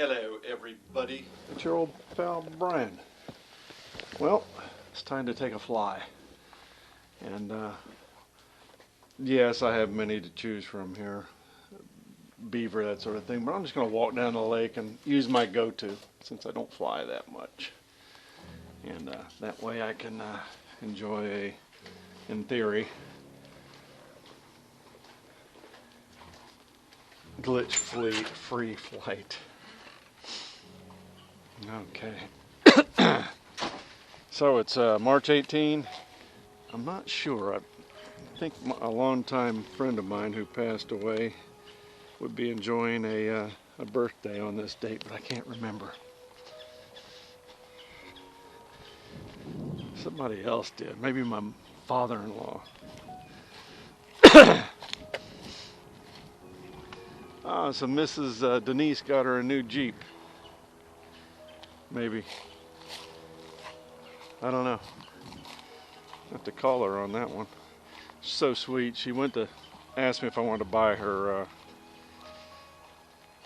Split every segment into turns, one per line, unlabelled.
Hello everybody, it's your old pal Brian. Well, it's time to take a fly. And yes, I have many to choose from here. Beaver, that sort of thing, but I'm just going to walk down the lake and use my go-to since I don't fly that much. And that way I can enjoy in theory, glitch-free flight. Okay. So it's March 18. I'm not sure. I think a longtime friend of mine who passed away would be enjoying a birthday on this date, but I can't remember. Somebody else did. Maybe my father-in-law. So Mrs. Denise got her a new Jeep. Maybe. I don't know. I have to call her on that one. She's so sweet. She went to ask me if I wanted to buy her,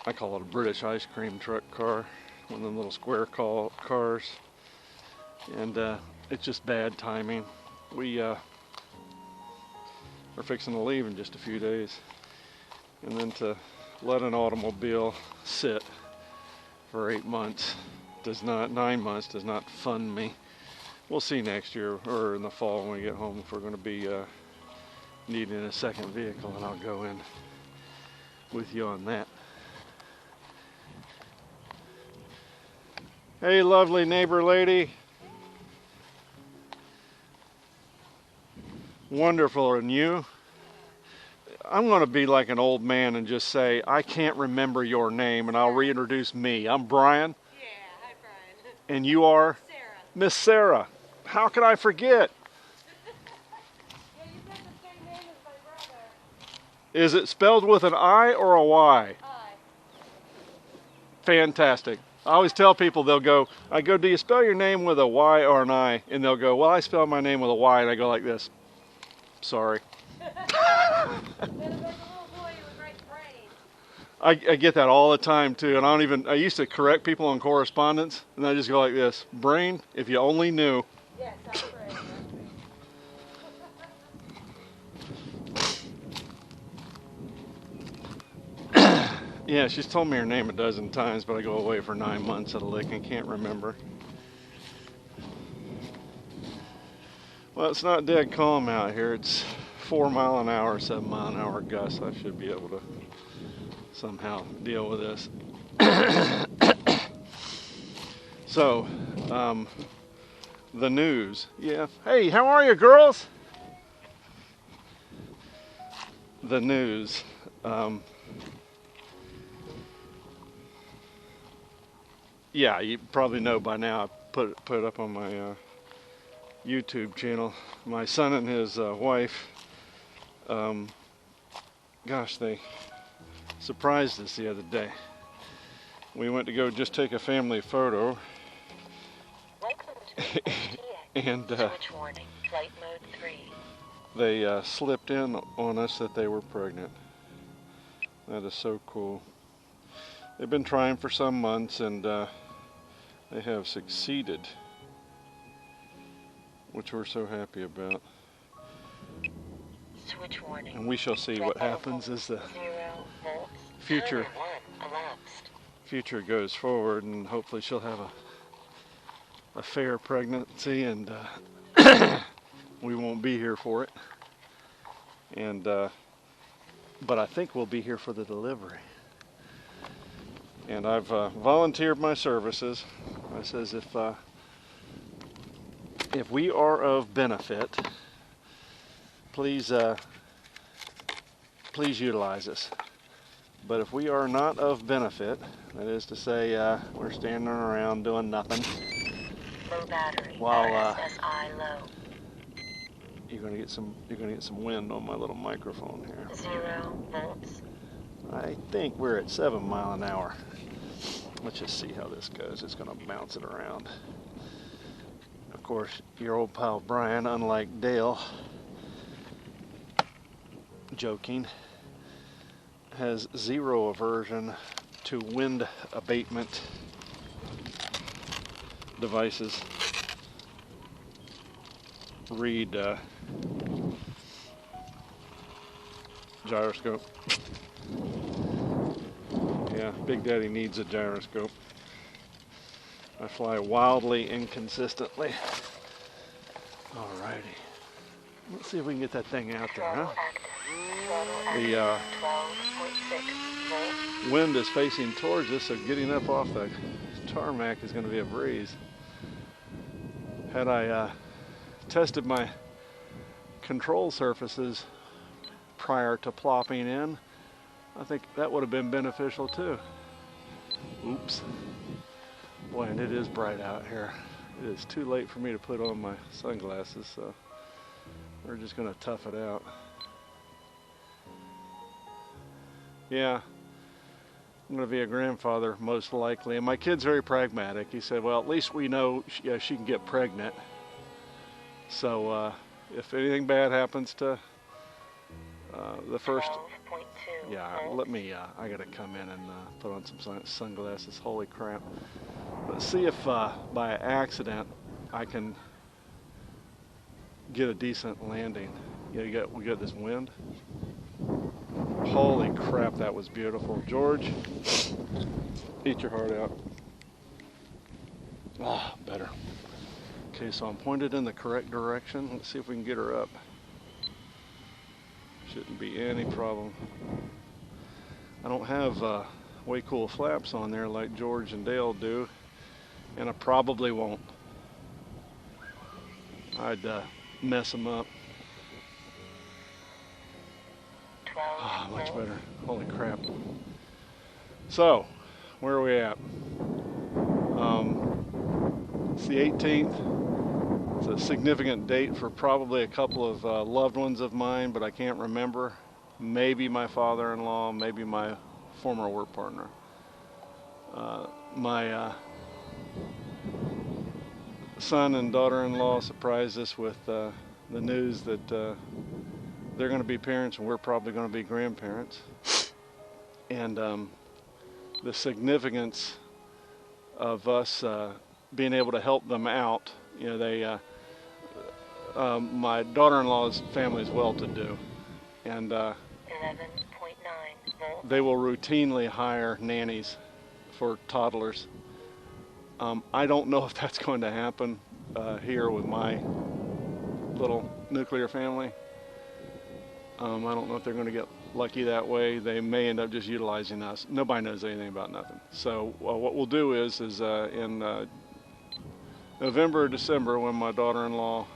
I call it a British ice cream truck car. One of them little square cars. And it's just bad timing. We are fixing to leave in just a few days. And then to let an automobile sit for 8 months does not, 9 months does not fund me. We'll see next year or in the fall when we get home if we're going to be needing a second vehicle, and I'll go in with you on that. Hey, lovely neighbor lady. Wonderful, and you? I'm going to be like an old man and just say, I can't remember your name, and I'll reintroduce me. I'm Brian.
Yeah, hi Brian.
And you are?
Sarah.
Miss Sarah. How could I forget?
Yeah, you've got the same name as my brother.
Is it spelled with an I or a Y?
I.
Fantastic. I always tell people, they'll go, I go, do you spell your name with a Y or an I? And they'll go, well, I spell my name with a Y. And I go like this. Sorry. I get that all the time too, and I used to correct people on correspondence, and I just go like this, brain, if you only knew.
Yes, that's right.
Yeah, she's told me her name a dozen times, but I go away for 9 months at a lick and can't remember. Well, it's not dead calm out here. It's 4 mile an hour, 7 mile an hour gusts. I should be able to somehow deal with this. So, the news. Yeah. Hey, how are you, girls? The news. Yeah, you probably know by now. I put it up on my YouTube channel. My son and his wife. Gosh, they surprised us the other day. We went to go just take a family photo. And
Switch warning, flight mode 3.
They slipped in on us that they were pregnant. That is so cool. They've been trying for some months, and they have succeeded, which we're so happy about.
Switch warning.
And we shall see what happens as the future goes forward, and hopefully she'll have a fair pregnancy, and we won't be here for it. And but I think we'll be here for the delivery. And I've volunteered my services. I says if we are of benefit, please utilize us. But if we are not of benefit, that is to say, we're standing around doing nothing.
Low battery.
While
RSSI low.
you're gonna get some wind on my little microphone here.
0 volts.
I think we're at 7 mile an hour. Let's just see how this goes. It's gonna bounce it around. Of course, your old pal Brian, unlike Dale, joking, has zero aversion to wind abatement devices. Read gyroscope. Yeah, Big Daddy needs a gyroscope. I fly wildly inconsistently. Alrighty. Let's see if we can get that thing out there, huh? The wind is facing towards us, so getting up off the tarmac is going to be a breeze. Had I tested my control surfaces prior to plopping in, I think that would have been beneficial too. Oops. Boy, and it is bright out here. It is too late for me to put on my sunglasses, so we're just going to tough it out. Yeah, I'm going to be a grandfather most likely, and my kid's very pragmatic. He said, well, at least we know she can get pregnant, so if anything bad happens to the first, yeah, let me, I got to come in and put on some sunglasses. Holy crap. Let's see if by accident I can get a decent landing. Yeah, we got this wind. Holy crap, that was beautiful. George, eat your heart out. Ah, better. Okay, so I'm pointed in the correct direction. Let's see if we can get her up. Shouldn't be any problem. I don't have way cool flaps on there like George and Dale do, and I probably won't. I'd mess them up. Ah, much better. Holy crap. So, where are we at? It's the 18th. It's a significant date for probably a couple of loved ones of mine, but I can't remember. Maybe my father-in-law, maybe my former work partner. My son and daughter-in-law surprised us with the news that they're going to be parents and we're probably going to be grandparents. And the significance of us being able to help them out. You know, they my daughter-in-law's family is well-to-do, and 11.9 they will routinely hire nannies for toddlers. I don't know if that's going to happen here with my little nuclear family. I don't know if they're going to get lucky that way. They may end up just utilizing us. Nobody knows anything about nothing. So what we'll do is in November or December, when my daughter-in-law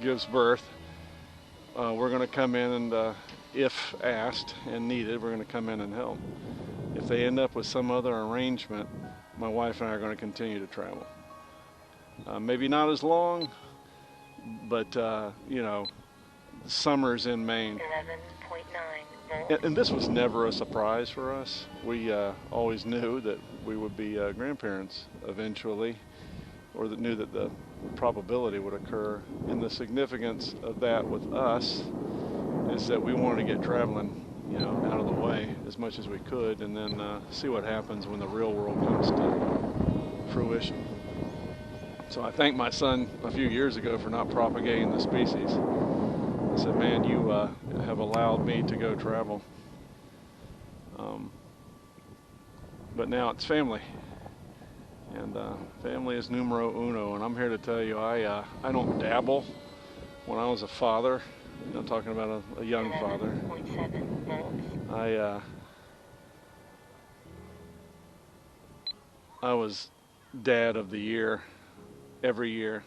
gives birth, we're going to come in and, if asked and needed, we're going to come in and help. If they end up with some other arrangement, my wife and I are going to continue to travel. Maybe not as long, but you know, summers in Maine. 11.9. And this was never a surprise for us. We always knew that we would be grandparents eventually, or that knew that the probability would occur. And the significance of that with us is that we wanted to get traveling, you know, out of the way as much as we could, and then see what happens when the real world comes to fruition. So I thanked my son a few years ago for not propagating the species. I said, man, you have allowed me to go travel. But now it's family. And family is numero uno. And I'm here to tell you, I don't dabble. When I was a father, you know, talking about a young father, I was dad of the year every year.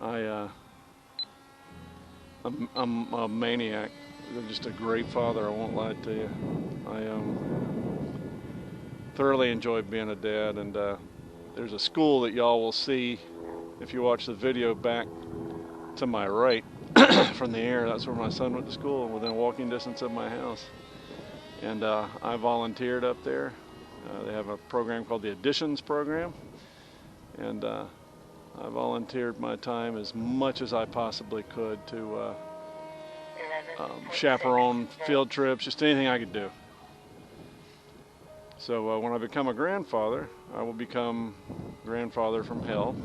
I'm a maniac. I'm just a great father, I won't lie to you. I thoroughly enjoyed being a dad, and there's a school that y'all will see if you watch the video back to my right from the air. That's where my son went to school, within walking distance of my house. And I volunteered up there. They have a program called the Additions Program, and I volunteered my time as much as I possibly could to chaperone field trips, just anything I could do. So when I become a grandfather, I will become grandfather from hell.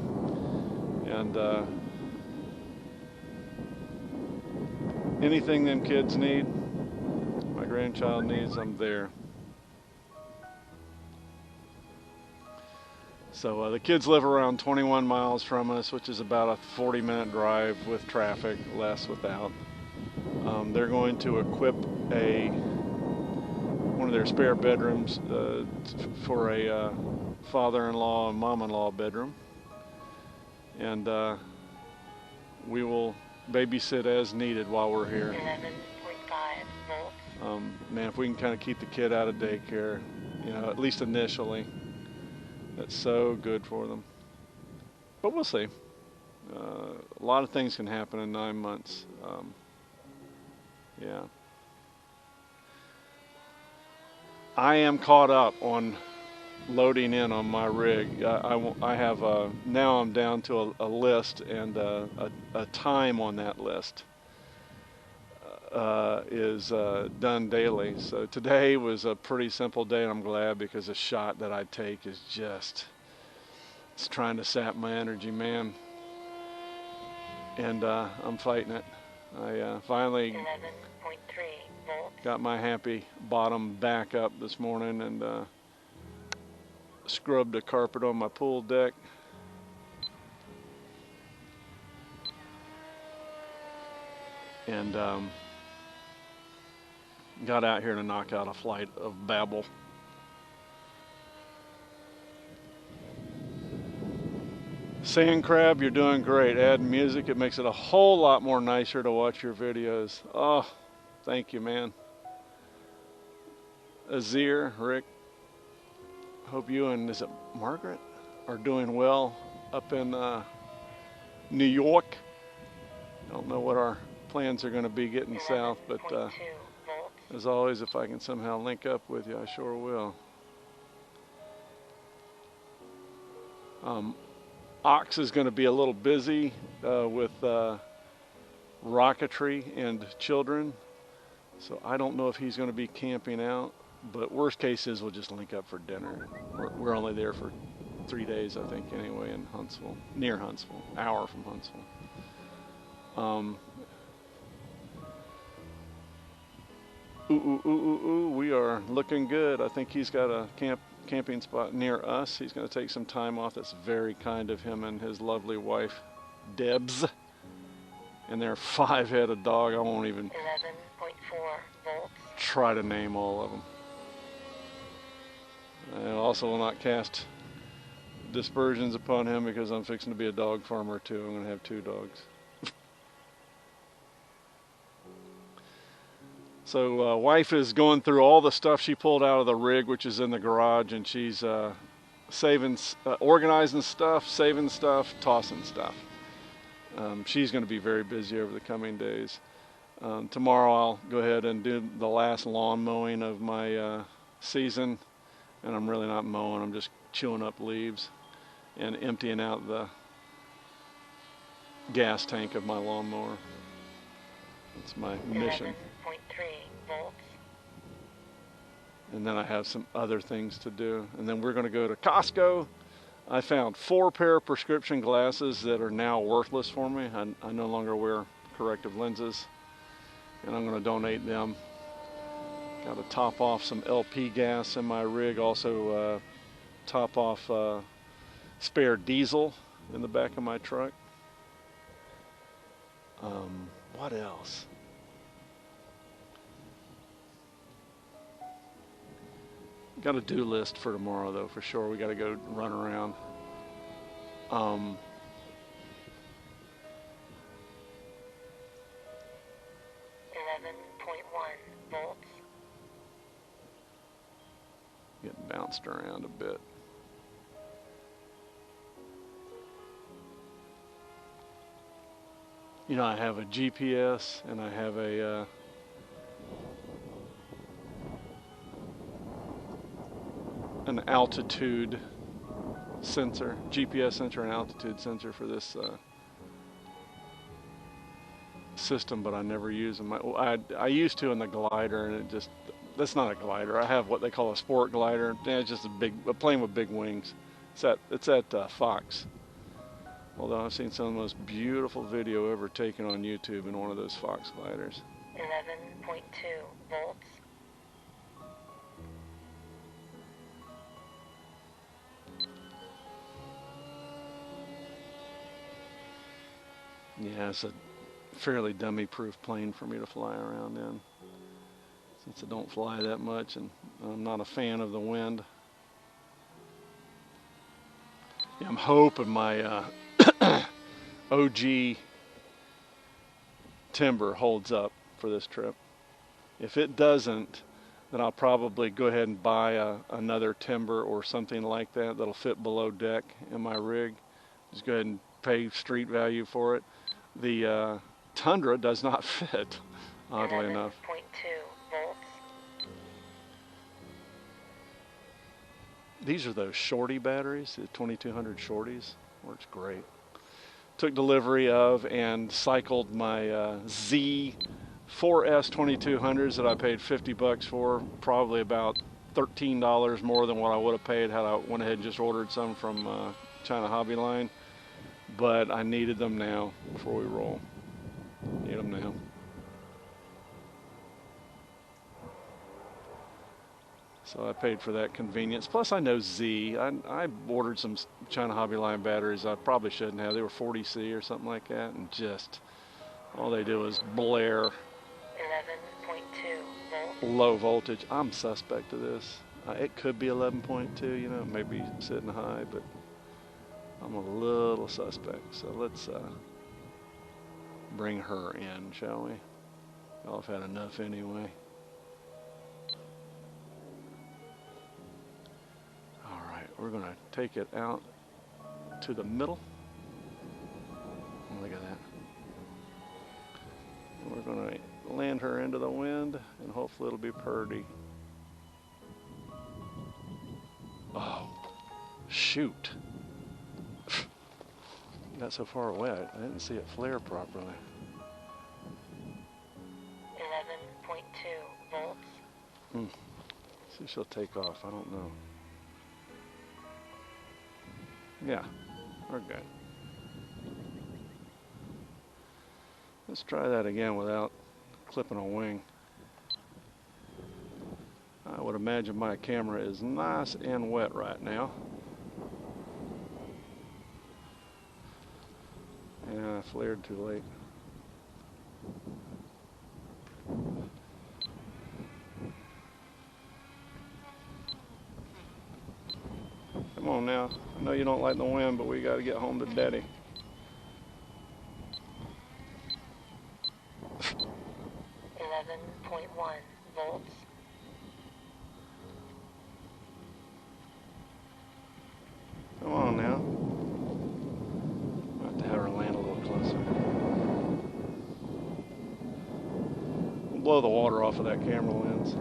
And anything them kids need, my grandchild needs, I'm there. So the kids live around 21 miles from us, which is about a 40-minute drive with traffic, less without. They're going to equip one of their spare bedrooms for a father-in-law and mom-in-law bedroom. And we will babysit as needed while we're here.
11.5 volts.
Man, if we can kind of keep the kid out of daycare, you know, at least initially, that's so good for them. But we'll see. A lot of things can happen in 9 months. Yeah. I am caught up on loading in on my rig. I have now I'm down to a list, and a time on that list is done daily. So today was a pretty simple day, and I'm glad, because the shot that I take is just, it's trying to sap my energy, man. And I'm fighting it. I finally
11.3 volts.
got my happy bottom back up this morning, and scrubbed the carpet on my pool deck. And got out here to knock out a flight of babble. Sand Crab, you're doing great. Adding music, it makes it a whole lot more nicer to watch your videos. Oh, thank you, man. Azir, Rick, hope you and, is it Margaret, are doing well up in New York. I don't know what our plans are going to be getting south, but as always, if I can somehow link up with you, I sure will. Ox is going to be a little busy with rocketry and children, so I don't know if he's going to be camping out, but worst case is we'll just link up for dinner. We're only there for 3 days, I think, anyway, in Huntsville, near Huntsville, hour from Huntsville. We are looking good. I think he's got a camping spot near us. He's going to take some time off. That's very kind of him and his lovely wife, Debs, and their 5-headed dog. I won't even
11.4 volts.
try to name all of them. I also will not cast dispersions upon him, because I'm fixing to be a dog farmer too. I'm going to have 2 dogs. So wife is going through all the stuff she pulled out of the rig, which is in the garage, and she's organizing stuff, saving stuff, tossing stuff. She's going to be very busy over the coming days. Tomorrow I'll go ahead and do the last lawn mowing of my season, and I'm really not mowing, I'm just chewing up leaves and emptying out the gas tank of my lawnmower. That's my mission.
11.3 volts.
And then I have some other things to do. And then we're going to go to Costco. I found 4 pair of prescription glasses that are now worthless for me. I no longer wear corrective lenses, and I'm going to donate them. Got to top off some LP gas in my rig. Also top off spare diesel in the back of my truck. What else? Got a do list for tomorrow, though, for sure. We got to go run around.
11.1 volts.
Getting bounced around a bit. You know, I have a GPS, and I have a an altitude sensor, GPS sensor and altitude sensor for this system, but I never use them. I used to in the glider, and it just, that's not a glider. I have what they call a sport glider. Yeah, it's just a plane with big wings. It's at Fox. Although I've seen some of the most beautiful video ever taken on YouTube in one of those Fox gliders.
11.2 volts.
Yeah, it's a fairly dummy-proof plane for me to fly around in, since I don't fly that much and I'm not a fan of the wind. Yeah, I'm hoping my OG timber holds up for this trip. If it doesn't, then I'll probably go ahead and buy another timber or something like that that'll fit below deck in my rig. Just go ahead and pay street value for it. The Tundra does not fit, oddly enough.
11.2 volts.
These are those shorty batteries, the 2200 shorties. Works great. Took delivery of and cycled my Z4S 2200s that I paid $50 for, probably about $13 more than what I would have paid had I went ahead and just ordered some from China Hobby Line. But I needed them now before we roll. Need them now. So I paid for that convenience. Plus I know Z. I ordered some China Hobby Line batteries I probably shouldn't have. They were 40C or something like that, and just all they do is blare.
11.2 volts.
Low voltage. I'm suspect of this. It could be 11.2, you know, maybe sitting high, but I'm a little suspect. So let's bring her in, shall we? I've had enough anyway. All right, we're gonna take it out to the middle. Look at that. We're gonna land her into the wind, and hopefully it'll be purdy. Oh, shoot. Got so far away, I didn't see it flare properly.
11.2 volts.
See if she'll take off, I don't know. Yeah, we're good. Let's try that again without clipping a wing. I would imagine my camera is nice and wet right now. Yeah, I flared too late. Come on now. I know you don't like the wind, but we got to get home to Daddy.
.1 volts.
Come on now. I'll have to have her land a little closer. We'll blow the water off of that camera lens.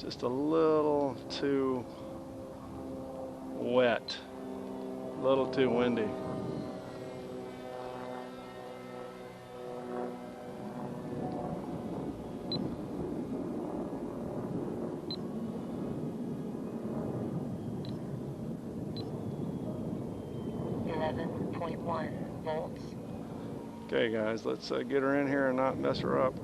Just a little too wet, a little too windy.
.1 volts.
Okay guys, let's get her in here and not mess her up.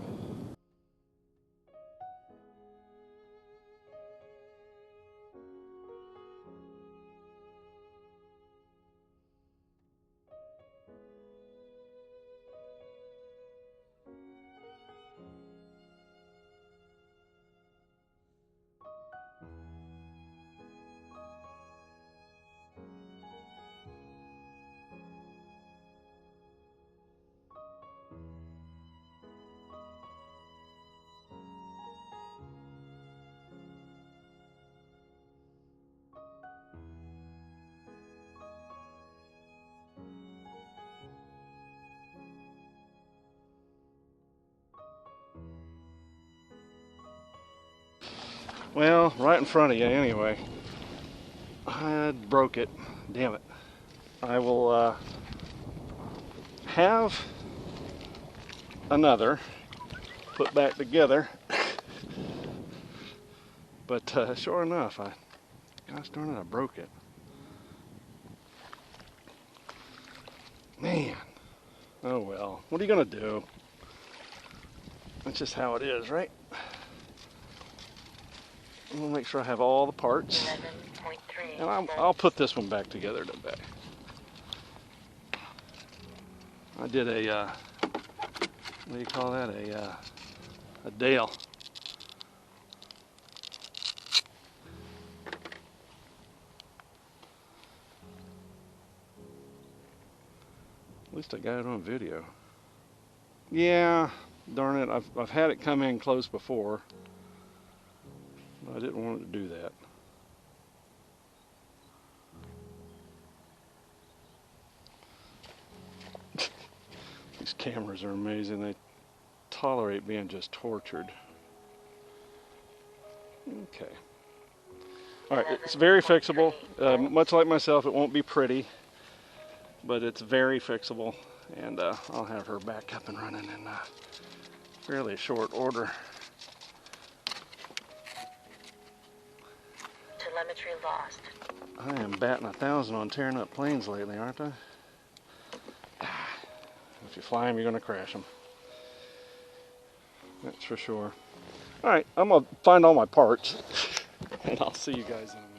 Well, right in front of you anyway. I broke it. Damn it. I will have another put back together, but sure enough, gosh darn it, I broke it. Man, oh well, what are you gonna do? That's just how it is, right? I'm gonna make sure I have all the parts,
11.3
and I'll
volts.
put this one back together today. I did a, what do you call that? A Dale. At least I got it on video. Yeah, darn it, I've had it come in close before. I didn't want it to do that. These cameras are amazing. They tolerate being just tortured. Okay. All right, it's very fixable. Much like myself, it won't be pretty, but it's very fixable, and I'll have her back up and running in fairly short order.
Telemetry lost.
I am batting 1,000 on tearing up planes lately, aren't I? If you fly them, you're going to crash them. That's for sure. All right, I'm going to find all my parts, and I'll see you guys in a minute.